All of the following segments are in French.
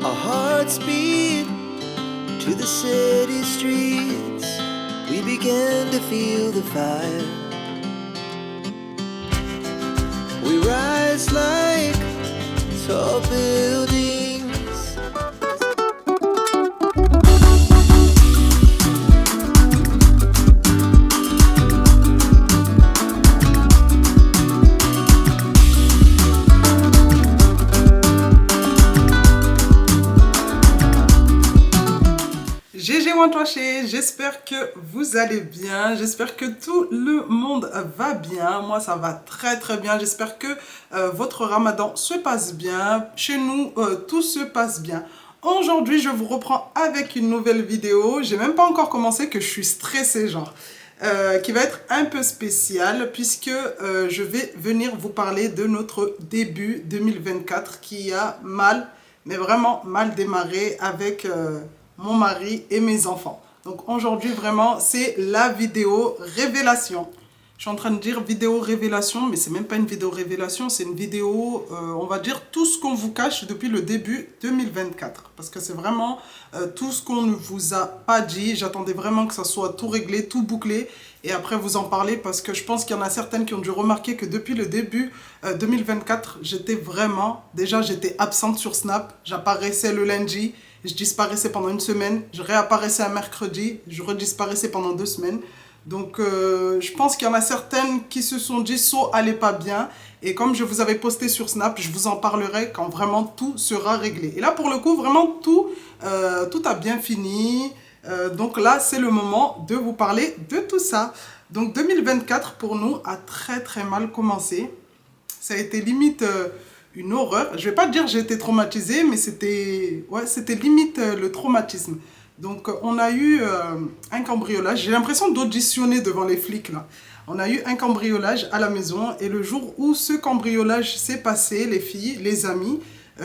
Our hearts beat to the city streets. We began to feel the fire. We rise like tall buildings. GG Wantoché, j'espère que vous allez bien, j'espère que tout le monde va bien, moi ça va très très bien, j'espère que votre ramadan se passe bien, chez nous tout se passe bien. Aujourd'hui je vous reprends avec une nouvelle vidéo, j'ai même pas encore commencé que je suis stressée genre, qui va être un peu spéciale puisque je vais venir vous parler de notre début 2024 qui a mal, mais vraiment mal démarré avec... mon mari et mes enfants. Donc aujourd'hui vraiment c'est la vidéo révélation. Je suis en train de dire vidéo révélation, mais c'est même pas une vidéo révélation, c'est une vidéo, on va dire tout ce qu'on vous cache depuis le début 2024. Parce que c'est vraiment tout ce qu'on ne vous a pas dit. J'attendais vraiment que ça soit tout réglé, tout bouclé. Et après vous en parler parce que je pense qu'il y en a certaines qui ont dû remarquer que depuis le début 2024, j'étais vraiment, déjà j'étais absente sur Snap. J'apparaissais le lundi, je disparaissais pendant une semaine, je réapparaissais un mercredi, je redisparaissais pendant 2 semaines. Donc je pense qu'il y en a certaines qui se sont dit so allait pas bien. Et comme je vous avais posté sur Snap, je vous en parlerai quand vraiment tout sera réglé. Et là pour le coup vraiment tout a bien fini. Donc là c'est le moment de vous parler de tout ça. Donc 2024 pour nous a très très mal commencé. Ça a été limite une horreur. Je vais pas dire j'ai été traumatisée, mais c'était limite le traumatisme. Donc on a eu un cambriolage. J'ai l'impression d'auditionner devant les flics là. On a eu un cambriolage à la maison et le jour où ce cambriolage s'est passé, les filles, les amis,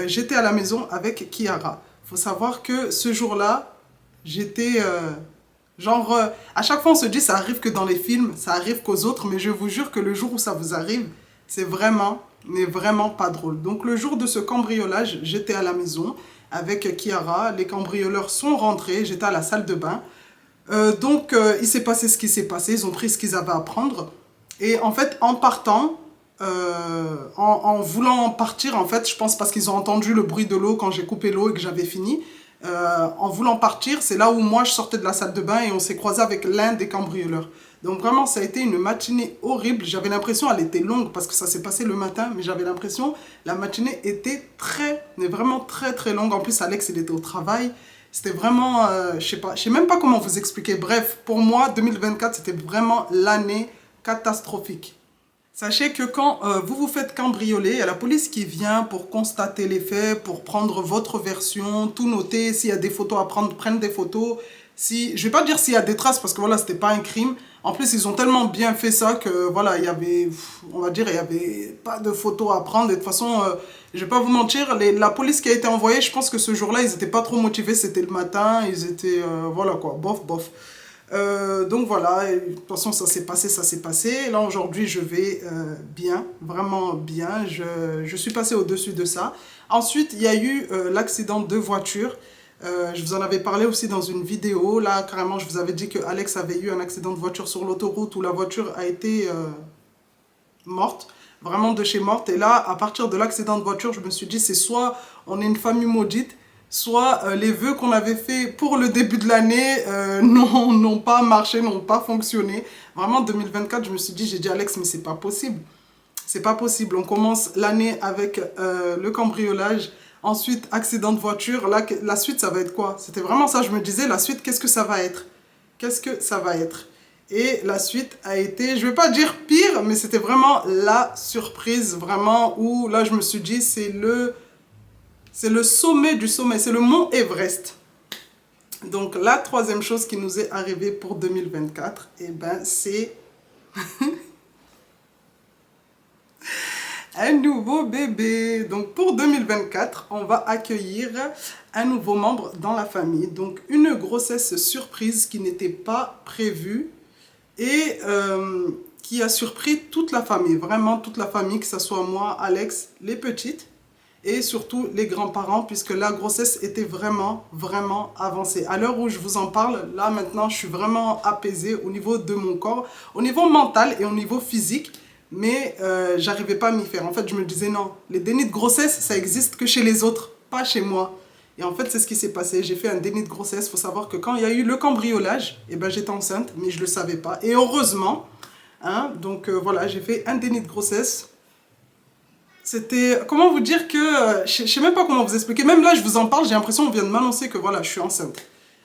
j'étais à la maison avec Kiara. Faut savoir que ce jour-là, j'étais genre à chaque fois on se dit ça arrive que dans les films, ça arrive qu'aux autres, mais je vous jure que le jour où ça vous arrive, c'est vraiment, mais vraiment pas drôle. Donc le jour de ce cambriolage, j'étais à la maison avec Kiara, les cambrioleurs sont rentrés, j'étais à la salle de bain. Il s'est passé ce qui s'est passé, ils ont pris ce qu'ils avaient à prendre. Et en fait, en partant, en voulant partir, en fait, je pense parce qu'ils ont entendu le bruit de l'eau quand j'ai coupé l'eau et que j'avais fini. En voulant partir, c'est là où moi je sortais de la salle de bain et on s'est croisé avec l'un des cambrioleurs. Donc vraiment, ça a été une matinée horrible. J'avais l'impression, elle était longue parce que ça s'est passé le matin, mais j'avais l'impression, la matinée était mais vraiment très très longue. En plus, Alex, il était au travail. C'était vraiment, je sais même pas comment vous expliquer. Bref, pour moi, 2024, c'était vraiment l'année catastrophique. Sachez que quand vous vous faites cambrioler, il y a la police qui vient pour constater les faits, pour prendre votre version, tout noter. S'il y a des photos à prendre, prennent des photos. Si, je vais pas dire s'il y a des traces parce que voilà, c'était pas un crime. En plus, ils ont tellement bien fait ça que voilà, il y avait, on va dire, il y avait pas de photos à prendre. Et de toute façon, je vais pas vous mentir, la police qui a été envoyée, je pense que ce jour-là, ils étaient pas trop motivés. C'était le matin, ils étaient, voilà quoi, bof, bof. Donc voilà, et de toute façon ça s'est passé. Là aujourd'hui je vais bien, vraiment bien, je suis passée au-dessus de ça. Ensuite il y a eu l'accident de voiture, je vous en avais parlé aussi dans une vidéo. Là carrément je vous avais dit que Alex avait eu un accident de voiture sur l'autoroute où la voiture a été morte, vraiment de chez morte. Et là à partir de l'accident de voiture je me suis dit c'est soit on est une famille maudite, soit les vœux qu'on avait fait pour le début de l'année n'ont pas marché, n'ont pas fonctionné. Vraiment, 2024, je me suis dit, j'ai dit Alex, mais c'est pas possible. C'est pas possible. On commence l'année avec le cambriolage, ensuite accident de voiture. Là, la suite, ça va être quoi? C'était vraiment ça, je me disais, la suite, qu'est-ce que ça va être? Qu'est-ce que ça va être? Et la suite a été, je vais pas dire pire, mais c'était vraiment la surprise, vraiment, où là, je me suis dit, c'est le sommet du sommet, c'est le mont Everest. Donc la troisième chose qui nous est arrivée pour 2024, eh ben c'est un nouveau bébé. Donc pour 2024, on va accueillir un nouveau membre dans la famille. Donc une grossesse surprise qui n'était pas prévue et qui a surpris toute la famille, vraiment toute la famille, que ce soit moi, Alex, les petites. et surtout les grands-parents, puisque la grossesse était vraiment, vraiment avancée. À l'heure où je vous en parle, là maintenant, je suis vraiment apaisée au niveau de mon corps, au niveau mental et au niveau physique, mais j'arrivais pas à m'y faire. En fait, je me disais non, les dénis de grossesse, ça existe que chez les autres, pas chez moi. Et en fait, c'est ce qui s'est passé. J'ai fait un déni de grossesse. Il faut savoir que quand il y a eu le cambriolage, eh ben, j'étais enceinte, mais je ne le savais pas. Et heureusement, hein, donc voilà, j'ai fait un déni de grossesse. C'était, comment vous dire que, je ne sais même pas comment vous expliquer. Même là, je vous en parle, j'ai l'impression qu'on vient de m'annoncer que voilà, je suis enceinte.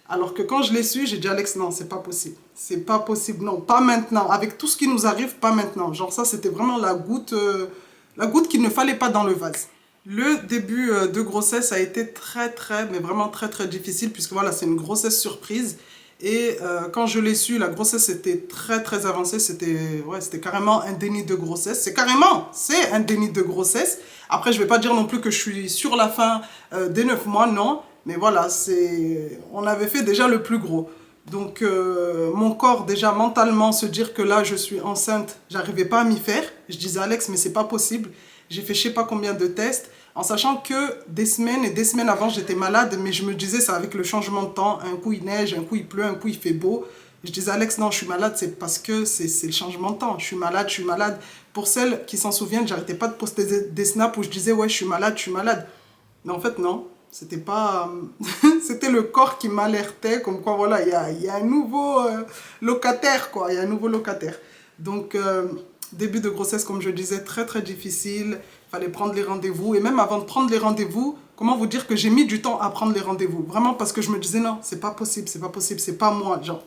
Alors que quand je l'ai su, j'ai dit Alex, non, c'est pas possible. C'est pas possible, non, pas maintenant. Avec tout ce qui nous arrive, pas maintenant. Genre ça, c'était vraiment la goutte qu'il ne fallait pas dans le vase. Le début de grossesse a été mais vraiment très difficile puisque voilà, c'est une grossesse surprise. Et quand je l'ai su, la grossesse était très avancée. C'était carrément un déni de grossesse. C'est un déni de grossesse. Après, je ne vais pas dire non plus que je suis sur la fin des 9 mois, non. Mais voilà, on avait fait déjà le plus gros. Donc, mon corps, déjà mentalement, se dire que là, je suis enceinte, j'arrivais pas à m'y faire. Je disais, Alex, mais c'est pas possible. J'ai fait je sais pas combien de tests, en sachant que des semaines et des semaines avant, j'étais malade, mais je me disais, c'est avec le changement de temps. Un coup, il neige, un coup, il pleut, un coup, il fait beau. Je disais, Alex, non, je suis malade, c'est parce que c'est le changement de temps. Je suis malade, je suis malade. Pour celles qui s'en souviennent, j'arrêtais pas de poster des snaps où je disais, ouais, je suis malade, je suis malade. Mais en fait, non. C'était pas... C'était le corps qui m'alertait, comme quoi, voilà, il y a un nouveau locataire, quoi. Il y a un nouveau locataire. Donc, début de grossesse, comme je disais, très difficile. Il fallait prendre les rendez-vous. Et même avant de prendre les rendez-vous, comment vous dire que j'ai mis du temps à prendre les rendez-vous. Vraiment parce que je me disais, non, c'est pas possible, c'est pas moi. Genre,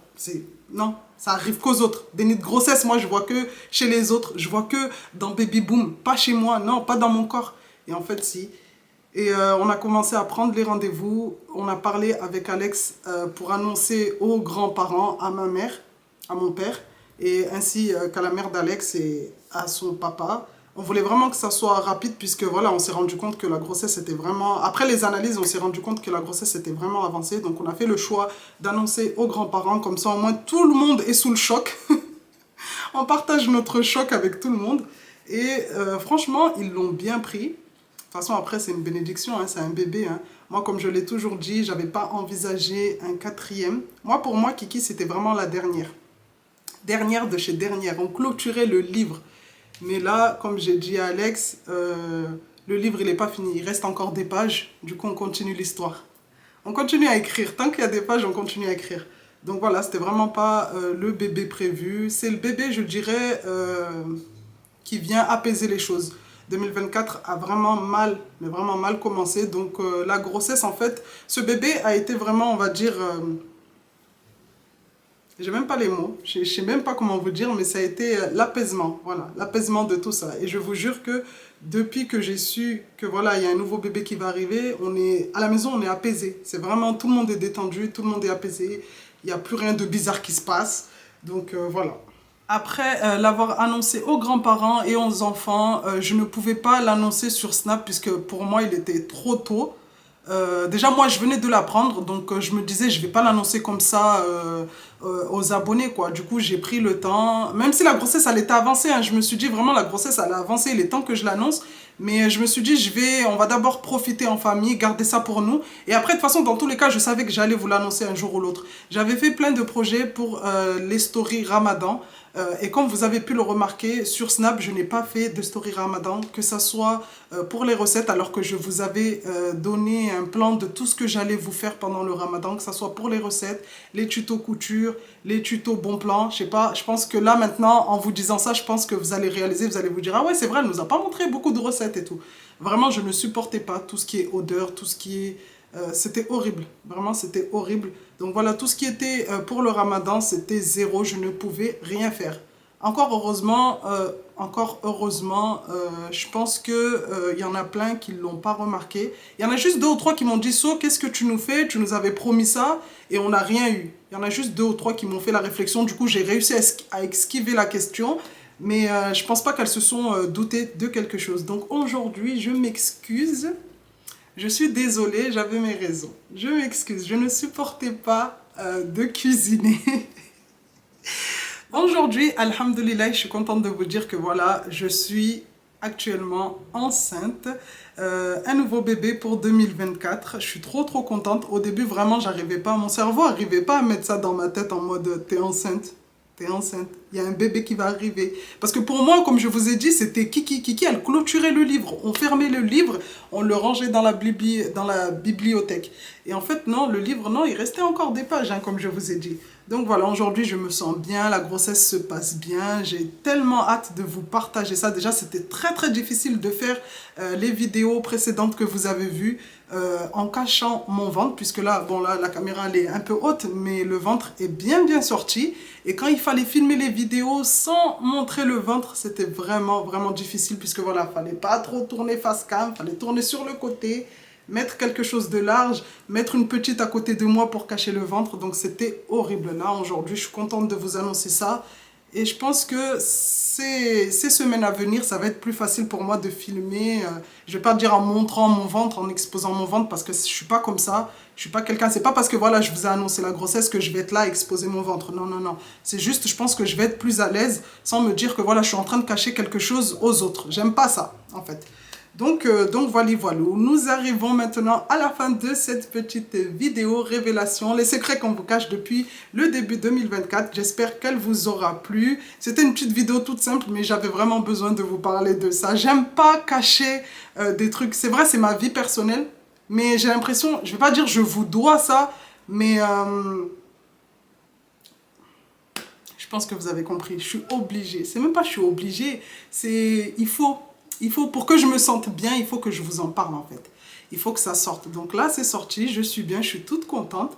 non, ça arrive qu'aux autres. Déni de grossesse, moi, je vois que chez les autres. Je vois que dans Baby Boom, pas chez moi, non, pas dans mon corps. Et en fait, si... Et on a commencé à prendre les rendez-vous. On a parlé avec Alex pour annoncer aux grands-parents, à ma mère, à mon père, et ainsi qu'à la mère d'Alex et à son papa. On voulait vraiment que ça soit rapide puisque voilà, on s'est rendu compte que la grossesse était vraiment... Après les analyses, on s'est rendu compte que la grossesse était vraiment avancée. Donc on a fait le choix d'annoncer aux grands-parents. Comme ça, au moins, tout le monde est sous le choc. On partage notre choc avec tout le monde. Et franchement, ils l'ont bien pris. De toute façon, après, c'est une bénédiction, hein, c'est un bébé. Hein. Moi, comme je l'ai toujours dit, je n'avais pas envisagé un quatrième. Moi, pour moi, Kiki, c'était vraiment la dernière. Dernière de chez dernière. On clôturait le livre. Mais là, comme j'ai dit à Alex, le livre, il n'est pas fini. Il reste encore des pages. Du coup, on continue l'histoire. On continue à écrire. Tant qu'il y a des pages, on continue à écrire. Donc voilà, c'était vraiment pas le bébé prévu. C'est le bébé, je dirais, qui vient apaiser les choses. 2024 a vraiment mal, mais vraiment mal commencé. Donc la grossesse, en fait, ce bébé a été vraiment, on va dire, j'ai même pas les mots, je sais même pas comment vous dire, mais ça a été l'apaisement, voilà, l'apaisement de tout ça. Et je vous jure que depuis que j'ai su que voilà, il y a un nouveau bébé qui va arriver, on est à la maison, on est apaisé. C'est vraiment, tout le monde est détendu, tout le monde est apaisé. Il n'y a plus rien de bizarre qui se passe. Donc voilà. Après l'avoir annoncé aux grands-parents et aux enfants, je ne pouvais pas l'annoncer sur Snap puisque pour moi il était trop tôt. Déjà moi je venais de l'apprendre donc je me disais je vais pas l'annoncer comme ça aux abonnés quoi. Du coup j'ai pris le temps, même si la grossesse elle était avancée, hein, je me suis dit vraiment la grossesse elle a avancé, il est temps que je l'annonce. Mais je me suis dit on va d'abord profiter en famille, garder ça pour nous. Et après de toute façon dans tous les cas je savais que j'allais vous l'annoncer un jour ou l'autre. J'avais fait plein de projets pour les stories Ramadan. Et comme vous avez pu le remarquer, sur Snap, je n'ai pas fait de story Ramadan, que ce soit pour les recettes, alors que je vous avais donné un plan de tout ce que j'allais vous faire pendant le Ramadan, que ce soit pour les recettes, les tutos couture, les tutos bon plan. Je sais pas, je pense que là maintenant, en vous disant ça, je pense que vous allez réaliser, vous allez vous dire, ah ouais, c'est vrai, elle nous a pas montré beaucoup de recettes et tout. Vraiment, je ne supportais pas tout ce qui est odeur, tout ce qui est... c'était horrible, vraiment c'était horrible. Donc voilà, tout ce qui était pour le Ramadan, c'était zéro, je ne pouvais rien faire. Encore heureusement, je pense qu'il y en a plein qui ne l'ont pas remarqué. Il y en a juste deux ou trois qui m'ont dit, So, qu'est-ce que tu nous fais? Tu nous avais promis ça et on n'a rien eu. Il y en a juste deux ou trois qui m'ont fait la réflexion, du coup j'ai réussi à esquiver la question. Mais je pense pas qu'elles se sont doutées de quelque chose. Donc aujourd'hui, je m'excuse. Je suis désolée, j'avais mes raisons. Je m'excuse, je ne supportais pas de cuisiner. Aujourd'hui, alhamdoulilah, je suis contente de vous dire que voilà, je suis actuellement enceinte, un nouveau bébé pour 2024. Je suis trop contente. Au début, vraiment, j'arrivais pas, mon cerveau n'arrivait pas à mettre ça dans ma tête en mode t'es enceinte. T'es enceinte, il y a un bébé qui va arriver. Parce que pour moi, comme je vous ai dit, c'était Kiki, elle clôturait le livre. On fermait le livre, on le rangeait dans la bibliothèque. Et en fait, non, le livre, non, il restait encore des pages, hein, comme je vous ai dit. Donc voilà, aujourd'hui, je me sens bien, la grossesse se passe bien. J'ai tellement hâte de vous partager ça. Déjà, c'était très difficile de faire les vidéos précédentes que vous avez vues en cachant mon ventre, puisque là, bon, là, la caméra, elle est un peu haute, mais le ventre est bien sorti. Et quand il fallait filmer les vidéos sans montrer le ventre, c'était vraiment difficile, puisque voilà, il fallait pas trop tourner face cam, il fallait tourner sur le côté, mettre quelque chose de large, mettre une petite à côté de moi pour cacher le ventre. Donc c'était horrible. Là, aujourd'hui, je suis contente de vous annoncer ça. Et je pense que ces semaines à venir, ça va être plus facile pour moi de filmer. Je vais pas dire en montrant mon ventre, en exposant mon ventre, parce que je suis pas comme ça. Je suis pas quelqu'un, c'est pas parce que voilà, je vous ai annoncé la grossesse que je vais être là à exposer mon ventre. Non. C'est juste, je pense que je vais être plus à l'aise sans me dire que voilà, je suis en train de cacher quelque chose aux autres. J'aime pas ça, en fait. Donc voilà. Nous arrivons maintenant à la fin de cette petite vidéo révélation, les secrets qu'on vous cache depuis le début 2024. J'espère qu'elle vous aura plu. C'était une petite vidéo toute simple, mais j'avais vraiment besoin de vous parler de ça. J'aime pas cacher des trucs. C'est vrai, c'est ma vie personnelle, mais j'ai l'impression, je vais pas dire je vous dois ça, mais je pense que vous avez compris. Je suis obligée. C'est même pas je suis obligée, c'est il faut, pour que je me sente bien, il faut que je vous en parle en fait. Il faut que ça sorte. Donc là, c'est sorti, je suis bien, je suis toute contente.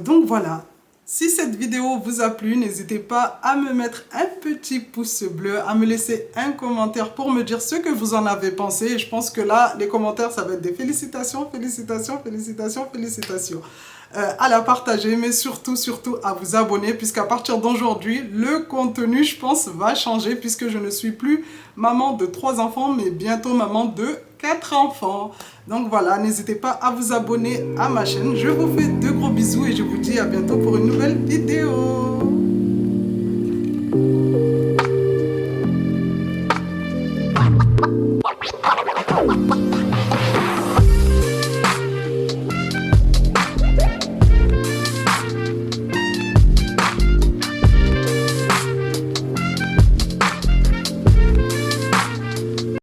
Donc voilà. Si cette vidéo vous a plu, n'hésitez pas à me mettre un petit pouce bleu, à me laisser un commentaire pour me dire ce que vous en avez pensé. Et je pense que là, les commentaires, ça va être des félicitations. À la partager, mais surtout à vous abonner, puisqu'à partir d'aujourd'hui, le contenu, je pense, va changer, puisque je ne suis plus maman de 3 enfants, mais bientôt maman de 4 enfants. Donc voilà, n'hésitez pas à vous abonner à ma chaîne. Je vous fais de gros bisous et je vous dis à bientôt pour une nouvelle vidéo.